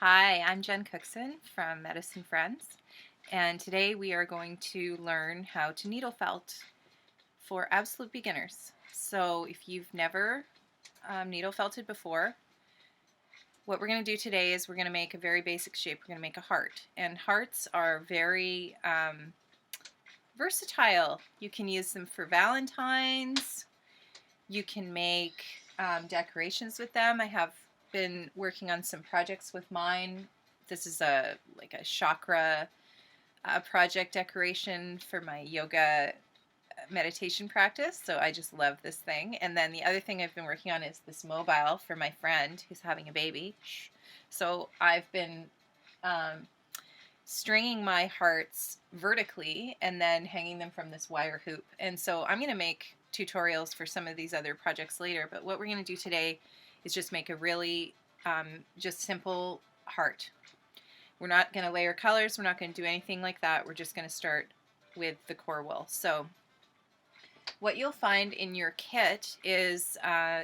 Hi, I'm Jen Cookson from Medicine Friends, and today we are going to learn how to needle felt for absolute beginners. So if you've never needle felted before, what we're going to do today is we're going to make a very basic shape. We're going to make a heart, and hearts are very versatile. You can use them for Valentines. You can make decorations with them. I have been working on some projects with mine. This is like a chakra project decoration for my yoga meditation practice. So I just love this thing. And then the other thing I've been working on is this mobile for my friend who's having a baby. So I've been stringing my hearts vertically and then hanging them from this wire hoop. And so I'm going to make tutorials for some of these other projects later, but what we're going to do today is just make a really just simple heart. We're not going to layer colors, we're not going to do anything like that, we're just going to start with the core wool. So what you'll find in your kit is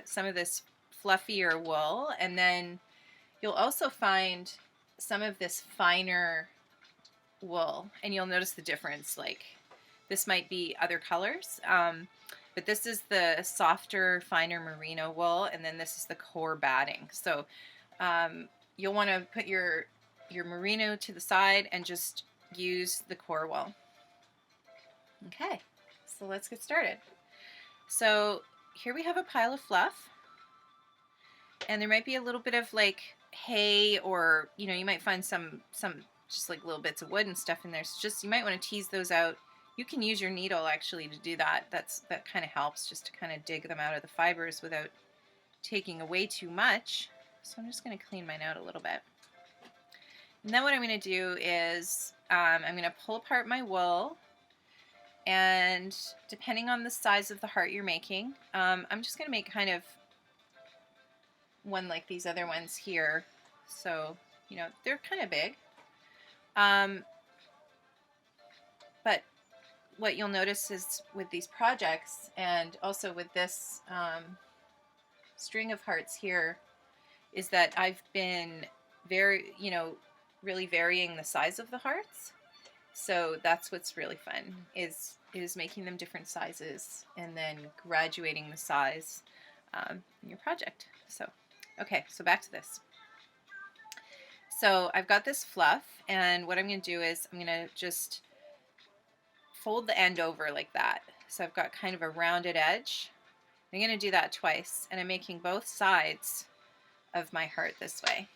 some of this fluffier wool, and then you'll also find some of this finer wool, and you'll notice the difference. Like this might be other colors, but this is the softer, finer merino wool, and then this is the core batting. So you'll want to put your merino to the side and just use the core wool. Okay, so let's get started. So here we have a pile of fluff, and there might be a little bit of like hay, or you might find some just like little bits of wood and stuff in there. So just you might want to tease those out. You can use your needle actually to do that. That kind of helps, just to kind of dig them out of the fibers without taking away too much. So I'm just going to clean mine out a little bit. And then what I'm going to do is I'm going to pull apart my wool, and depending on the size of the heart you're making, I'm just going to make kind of one like these other ones here. So, they're kind of big. But what you'll notice is with these projects, and also with this string of hearts here, is that I've been really varying the size of the hearts. So that's what's really fun, is making them different sizes and then graduating the size in your project. So, okay, so back to this. So I've got this fluff, and what I'm going to do is I'm going to just fold the end over like that. So I've got kind of a rounded edge. I'm going to do that twice, and I'm making both sides of my heart this way.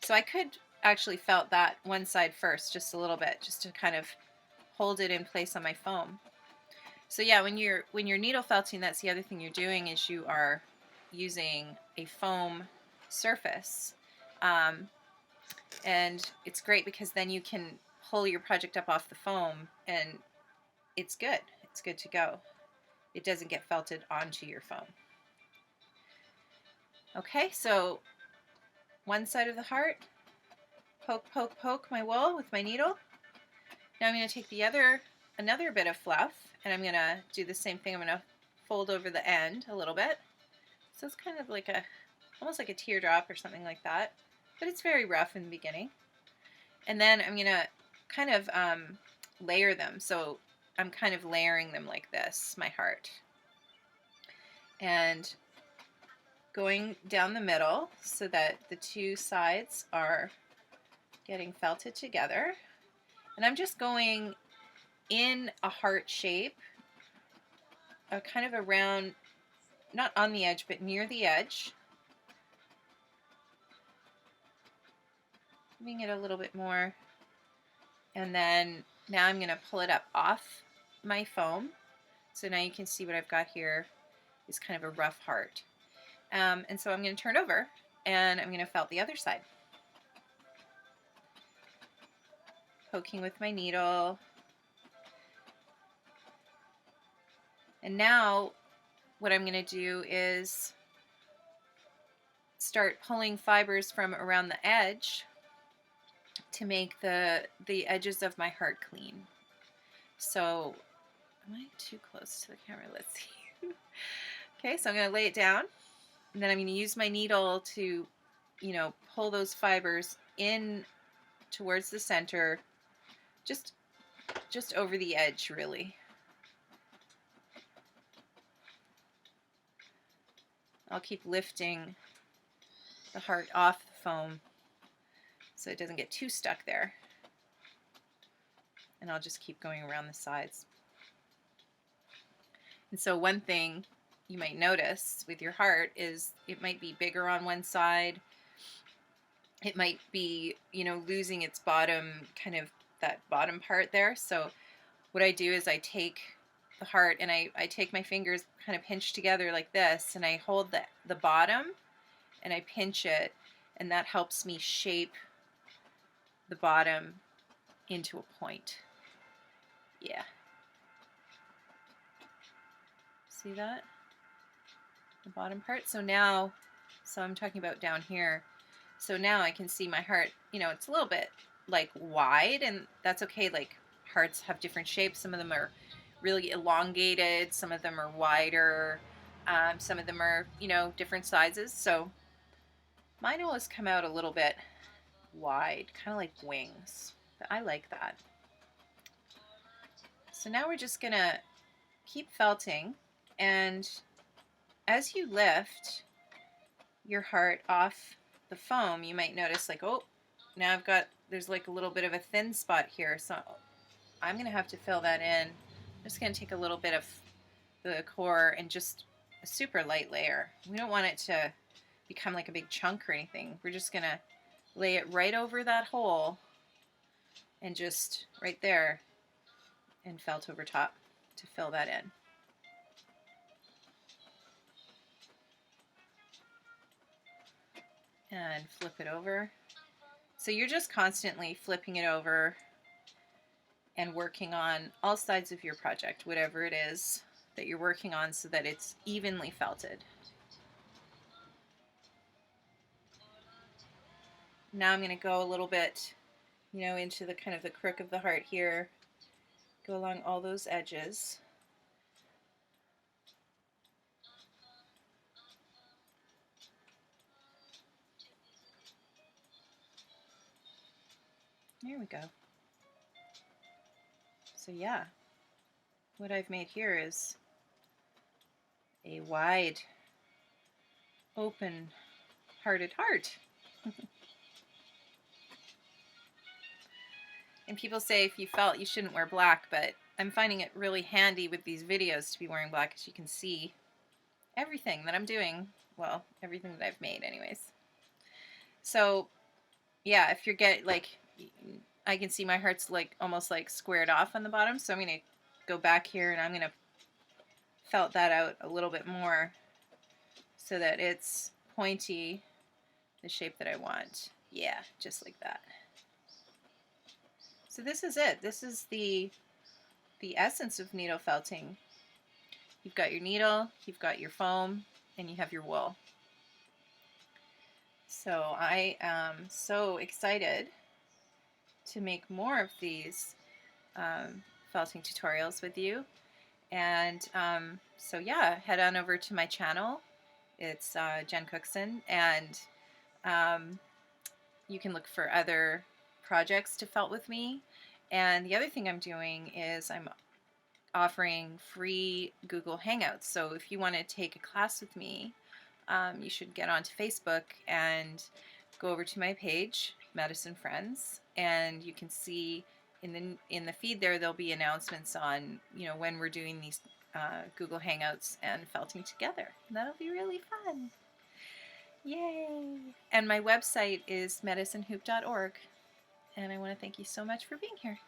So I could actually felt that one side first, just a little bit, just to kind of hold it in place on my foam. So yeah, when you're needle felting, that's the other thing you're doing, is you are using a foam surface. And it's great because then you can pull your project up off the foam, and it's good. It's good to go. It doesn't get felted onto your foam. Okay, so one side of the heart, poke, poke, poke my wool with my needle. Now I'm going to take another bit of fluff, and I'm going to do the same thing. I'm going to fold over the end a little bit. So it's kind of like almost like a teardrop or something like that, but it's very rough in the beginning. And then I'm going to kind of layer them. So I'm kind of layering them like this, my heart. And going down the middle so that the two sides are getting felted together. And I'm just going in a heart shape, kind of around, not on the edge, but near the edge. Giving it a little bit more. And then now I'm going to pull it up off my foam. So now you can see what I've got here is kind of a rough heart. And so I'm going to turn over, and I'm going to felt the other side. Poking with my needle. And now what I'm going to do is start pulling fibers from around the edge to make the edges of my heart clean. So, am I too close to the camera? Let's see. Okay, so I'm going to lay it down, and then I'm going to use my needle to, pull those fibers in towards the center, just over the edge, really. I'll keep lifting the heart off the foam so it doesn't get too stuck there. And I'll just keep going around the sides. And so one thing you might notice with your heart is it might be bigger on one side. It might be, you know, losing its bottom, kind of that bottom part there. So what I do is I take the heart and I take my fingers kind of pinched together like this, and I hold the bottom and I pinch it, and that helps me shape the bottom into a point. Yeah. See that? The bottom part. So now, so I'm talking about down here. So now I can see my heart, you know, it's a little bit like wide, and that's okay. Like hearts have different shapes. Some of them are really elongated. Some of them are wider. Some of them are, you know, different sizes. So mine always come out a little bit wide, kind of like wings. But I like that. So now we're just going to keep felting, and as you lift your heart off the foam, you might notice like, oh, now there's like a little bit of a thin spot here. So I'm going to have to fill that in. I'm just going to take a little bit of the core and just a super light layer. We don't want it to become like a big chunk or anything. We're just going to lay it right over that hole and just right there and felt over top to fill that in. And flip it over. So you're just constantly flipping it over and working on all sides of your project, whatever it is that you're working on, so that it's evenly felted. Now I'm going to go a little bit, you know, into the kind of the crook of the heart here. Go along all those edges. There we go. So yeah, what I've made here is a wide, open-hearted heart. And people say if you felt, you shouldn't wear black, but I'm finding it really handy with these videos to be wearing black, because you can see everything that I'm doing. Well, everything that I've made anyways. So yeah, if you're I can see my heart's like almost like squared off on the bottom, so I'm going to go back here and I'm going to felt that out a little bit more so that it's pointy, the shape that I want. Yeah, just like that. So this is it. This is the essence of needle felting. You've got your needle, you've got your foam, and you have your wool. So I am so excited to make more of these felting tutorials with you. And so yeah, head on over to my channel. It's Jen Cookson, and you can look for other projects to felt with me. And the other thing I'm doing is I'm offering free Google Hangouts. So if you want to take a class with me, you should get onto Facebook and go over to my page, Medicine Friends, and you can see in the feed there'll be announcements on, you know, when we're doing these Google Hangouts and felting together. That'll be really fun. Yay! And my website is medicinehoop.org. And I want to thank you so much for being here.